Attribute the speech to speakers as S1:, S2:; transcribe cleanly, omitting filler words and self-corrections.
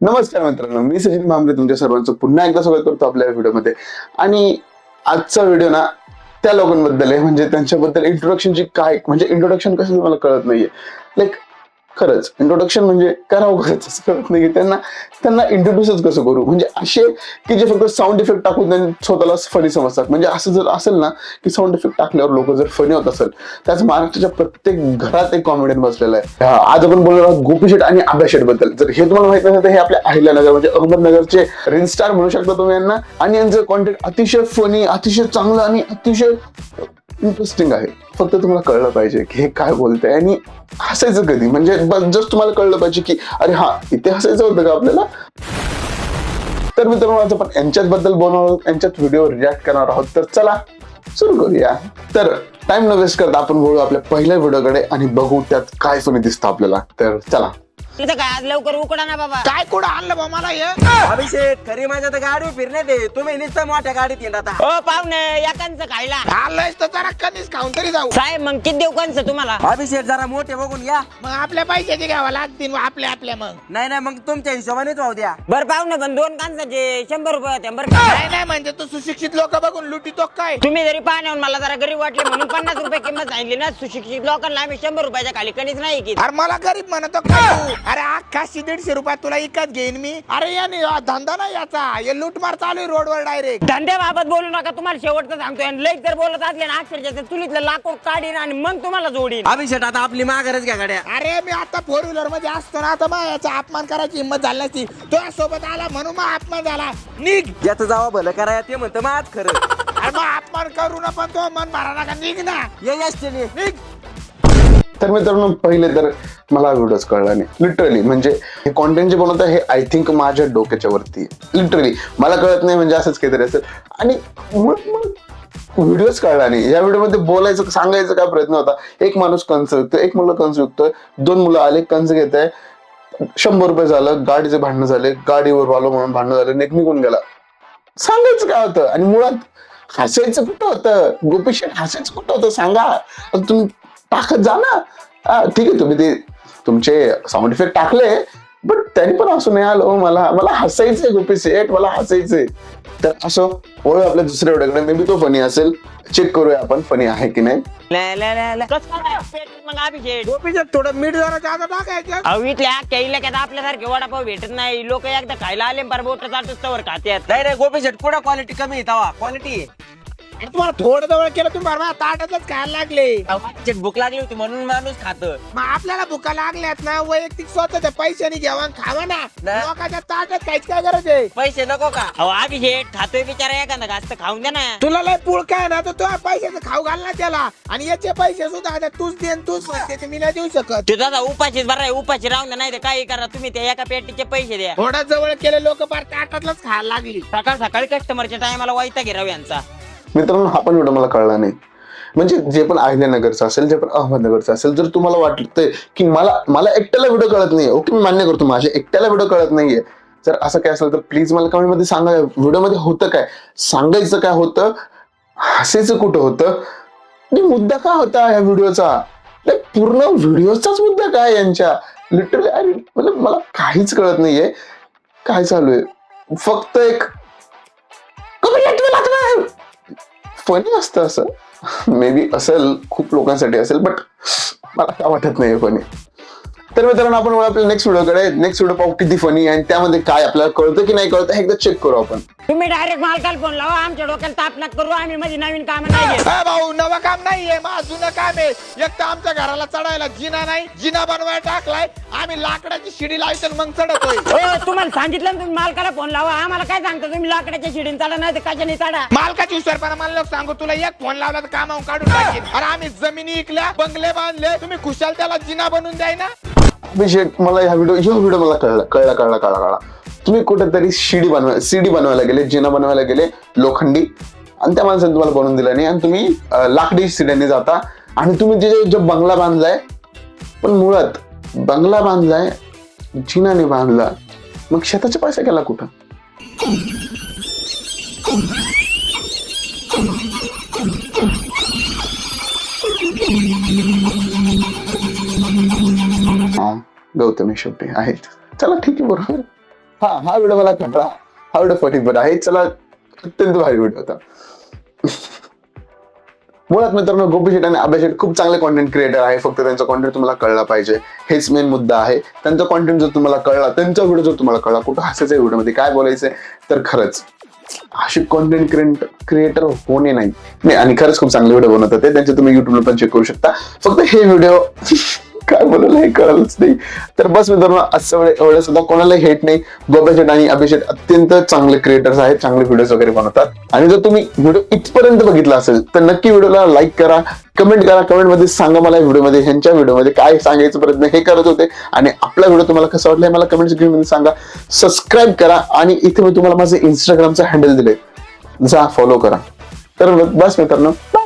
S1: नमस्कार मित्रांनो, मी सचिन भांबरे तुमच्या सर्वांचं पुन्हा एकदा स्वागत करतो आपल्या व्हिडिओमध्ये. आणि आजचा व्हिडिओ ना त्या लोकांबद्दल आहे, म्हणजे त्यांच्याबद्दल इंट्रोडक्शनची काय, म्हणजे इंट्रोडक्शन कसं मला कळत नाहीये. लाईक खरंच इंट्रोडक्शन म्हणजे करावं कसं कळत नाही. त्यांना त्यांना इंट्रोड्यूसच कसं करू, म्हणजे असे की जे फक्त साऊंड इफेक्ट टाकून त्यांनी स्वतःला फनी समजतात. म्हणजे असं जर असेल ना की साऊंड इफेक्ट टाकल्यावर लोक जर फनी होत असेल, त्याच महाराष्ट्राच्या प्रत्येक घरात एक कॉमेडियन बसलेला आहे. आज आपण बोलणार आहोत गोपी शेट आणि अभय शेट बद्दल. जर हे तुम्हाला माहित नसेल तर हे आपल्या अहिल्यानगर म्हणजे अहमदनगरचे रील स्टार म्हणू शकता तुम्ही यांना. आणि यांचं कॉन्टेंट अतिशय फनी, अतिशय चांगलं आणि अतिशय इंटरेस्टिंग आहे. फक्त तुम्हाला कळलं पाहिजे की हे काय बोलतंय आणि हसायचं कधी, म्हणजे जस्ट तुम्हाला कळलं पाहिजे की अरे हा इथे हसायचं होतं का आपल्याला. तर मित्रांनो आज आपण यांच्याच बद्दल बोलणार आहोत, यांच्यात व्हिडिओ रिॲक्ट करणार आहोत. तर चला सुरू करूया. तर टाइम न वेस्ट करता आपण बोलू आपल्या पहिल्या व्हिडिओकडे आणि बघू त्यात काय फनी दिसतं आपल्याला. तर चला.
S2: इथं काय आज लवकर उकडा ना बाबा.
S3: काय कुठं आणलं बा मला हे?
S4: अभिषेक खरी माझ्या तर गाडी फिरणे दे, तुम्ही नुसतं मोठ्या गाडीत येणार आता.
S2: ओ पाहुणे या कंच खायला
S3: आणलंयस तर जरा कमीच खाऊन तरी जाऊ.
S2: साहेब मग किती देऊ कंच तुम्हाला?
S4: अभिषेक जरा मोठे बघून घ्या.
S3: मग आपल्या पैशाचे घ्यावं लागतील आपल्या मग.
S4: नाही मग तुमच्या हिशोबानेच वाहू द्या.
S2: बर पाहुणे पण 2 कांचाचे 100 रुपये होते बरं का?
S3: नाही म्हणजे तू सुशिक्षित लोक बघून लुटीतो काय?
S2: तुम्ही जरी पाण्यावर मला जरा गरीब वाटले म्हणून 50 रुपये किंमत सांगितली ना. सुशिक्षित लोकांना आम्ही 100 रुपयाच्या खाली कणीच नाही की.
S3: अरे मला गरीब म्हणतो काय तू? अरे 150-150 रुपयात तुला इकत घेईन मी. अरे याने धंदा नाही याचा, हे लूटमार चालू आहे रोडवर डायरेक्ट.
S2: धंद्याबाबत बोलू नका, तुम्हाला शेवटचं सांगतोय. आणि लई जर बोलत असले ना अक्षरशः चुलीतलं लाकूड काढीन आणि मग तुम्हाला जोडीन.
S4: अभिषेक आता आपली माघारच घ्या गाड्या.
S3: अरे मी आता 4 व्हीलर मध्ये असतो ना, आता मग याचा अपमान करायची हिंमत झाली नसती. तुझ्या सोबत आला म्हणून मग अपमान झाला. निघ.
S4: ज्याचं जावा भलं कराया ते म्हणतं मग आज खरं.
S3: अरे मग अपमान करू ना, पण तो मन मारा नका. निघ ना,
S4: ये यशने.
S3: निघ.
S1: तर मित्रांनो पहिले तर मला व्हिडिओच कळला नाही लिटरली. म्हणजे हे कॉन्टेंट जे बनवतं हे आय थिंक माझ्या डोक्याच्या वरती लिटरली मला कळत नाही, म्हणजे असंच काहीतरी असेल. आणि व्हिडिओच कळला नाही. या व्हिडिओमध्ये बोलायचं सांगायचं काय प्रयत्न होता. एक माणूस कंस विकतोय, एक मुलं कंस विकतोय, 2 मुलं आले कंस घेत आहे, 100 रुपये झालं, गाडीचे भांडणं झाले, गाडीवर आलो म्हणून भांडणं झालं, नेक निघून गेला. सांगायचं काय होतं आणि मुळात हसायचं कुठं होतं? गोपी शेट हसायचं कुठं होतं सांगा. तुम्ही टाकत जा ना. ठीक आहे तुम्ही ते तुमचे साऊंड इफेक्ट टाकले, बट त्यांनी पण असं नाही आलं. मला हसायचंय गोपी शेट, मला हसायचंय. तर असं वळू आपल्या दुसऱ्या व्हिडिओकडे. मे बी तो फनी असेल, चेक करूया आपण फनी आहे की नाही.
S2: कसं काय पेट मग अभिषेक?
S3: गोपीचं थोडं मीठ जरा जादा टाकायचं.
S2: अहो इथल्या अख्ख्या इलाक्यात आपल्यासारखे वडापाव भेटत नाही. लोक एकदा खायला आले पर बोट चाटूस्तवर खात्यात.
S4: नाही गोपी शेट पुढे क्वालिटी कमी येतावा. क्वालिटी
S3: आणि तुम्हाला थोडं जवळ केलं तुम्ही बरोबर ताटातच खायला लागले.
S4: भूक लागली होती म्हणून माणूस खात.
S3: मग आपल्याला भुका लागल्यात ना, वैयक्तिक स्वतःच्या पैशाने घ्यावा खावा ना.
S4: नाही.
S3: लोकांच्या ताटात खायची काय गरज आहे?
S4: पैसे नको का?
S2: अहो अभिषेक खातोय बिचारा एखादा घास तर खाऊन द्या ना.
S3: तुला लय पुळ काय ना, तर तुझ्या पैशाचं खाऊ घाल ना त्याला. आणि याचे पैसे सुद्धा आता तूच देन, तूच त्याचे मी नाही देऊ शकत.
S2: तो दादा उपाशीच बरं आहे, उपाशी राहून द्या. नाही तर काही करा तुम्ही त्या एका पेटीचे पैसे द्या.
S3: थोडा जवळ केले लोक फार ताटातलंच खायला लागली.
S2: सकाळ सकाळी कस्टमरच्या टायमाला वाईटा घेराव यांचा.
S1: मित्रांनो हा पण व्हिडिओ मला कळला नाही. म्हणजे जे पण अहिल्यानगरचं असेल, जे पण अहमदनगरचं असेल, जर तुम्हाला वाटतंय की मला एकट्याला व्हिडिओ कळत नाहीये, ओके मी मान्य करतो माझ्या एकट्याला व्हिडिओ कळत नाहीये. जर असं काय असेल तर प्लीज मला कमेंट मध्ये सांगा. व्हिडिओमध्ये होतं काय, सांगायचं काय होतं, हसायचं कुठं होतं आणि मुद्दा काय होता या व्हिडिओचा. पूर्ण व्हिडिओचाच मुद्दा काय यांच्या लिटरली. अरे मतलब मला काहीच कळत नाहीये काय चालू आहे. फक्त एक फनी असतं असं, मे बी असेल, खूप लोकांसाठी असेल, बट मला काय वाटत नाही फनी. तर मित्रांनो आपण आपल्या नेक्स्ट व्हिडिओकडे. नेक्स्ट व्हिडिओ पाहू किती फनी आहे आणि त्यामध्ये काय आपल्याला कळतं की नाही कळतं हे एकदा चेक करू आपण.
S2: तुम्ही डायरेक्ट मालकाला फोन लावा, आमच्या डोक्याला ताप नका करू. आम्ही मध्ये नवीन काम नाही घेत.
S3: भाऊ नवं काम नाहीये, माझं जुनं काम आहे. एक तर आमच्या घराला चढायला जिना नाही, जिना बनवायला टाकलाय. आम्ही लाकडाची शिडी लावायचं मग चढतोय.
S2: तुम्हाला सांगितलं ना तुम्ही मालकाला फोन लावा. आम्हाला काय सांगता तुम्ही लाकडाच्या शिडीन चढा नाही तर कशाने चढा.
S3: मालकाची हुशारपणा मला लोक सांगू, तुला एक फोन लावला तर कामावून काढून टाकेल. अरे आम्ही जमिनी इकल्या, बंगले बांधले, तुम्ही खुशाल त्याला जिना बनवून द्याय ना.
S1: अभिषेक मला ह्या व्हिडिओ मला कळला. तुम्ही कुठेतरी सीडी बनवायला गेले, जिना बनवायला गेले लोखंडी, आणि त्या माणसाने तुम्हाला बनवून दिला नाही आणि तुम्ही लाकडी शिड्याने जाता आणि तुम्ही जो बंगला बांधलाय, पण मुळात बंगला बांधलाय जिनाने बांधला, मग शेताचे पैसे गेला कुठं? गौतमी शेट्टी आहेत. चला ठीक आहे बरोबर. हा व्हिडिओ मला कळला, हा व्हिडिओ फनी पण आहे, चला अत्यंत भारी व्हिडिओ होता. मुळात मित्रांनो गोपी शेट आणि अभय शेट खूप चांगले कॉन्टेंट क्रिएटर आहे, फक्त त्यांचा कॉन्टेंट तुम्हाला कळला पाहिजे, हेच मेन मुद्दा आहे. त्यांचा कॉन्टेंट जर तुम्हाला कळला, त्यांचा व्हिडिओ जर तुम्हाला कळला, कुठं हसायचं व्हिडिओमध्ये काय बोलायचंय, तर खरंच अशी कॉन्टेंट क्रिएटर होणे नाही. आणि खरंच खूप चांगले व्हिडिओ बनवतात ते, त्यांचे तुम्ही युट्यूबला पण चेक करू शकता. फक्त हे व्हिडिओ काय बोलायला हे कळलंच नाही. तर बस मित्रांनो असं एवढं सुद्धा कोणाला हेट नाही. गोपी शेट आणि अभय शेट अत्यंत चांगले क्रिएटर्स आहेत, चांगले व्हिडिओज वगैरे बनवतात. आणि जर तुम्ही व्हिडिओ इथपर्यंत बघितला असेल तर नक्की व्हिडिओला लाईक करा, कमेंट करा, कमेंट मध्ये सांगा मला व्हिडिओमध्ये ह्यांच्या व्हिडिओमध्ये काय सांगायचं प्रयत्न हे करत होते, आणि आपला व्हिडिओ तुम्हाला कसा वाटला मला कमेंट सेक्शन मध्ये सांगा. सबस्क्राईब करा, आणि इथे मी तुम्हाला माझं इंस्टाग्रामचं हँडल दिलंय, जा फॉलो करा. तर बस मित्रांनो, बाय.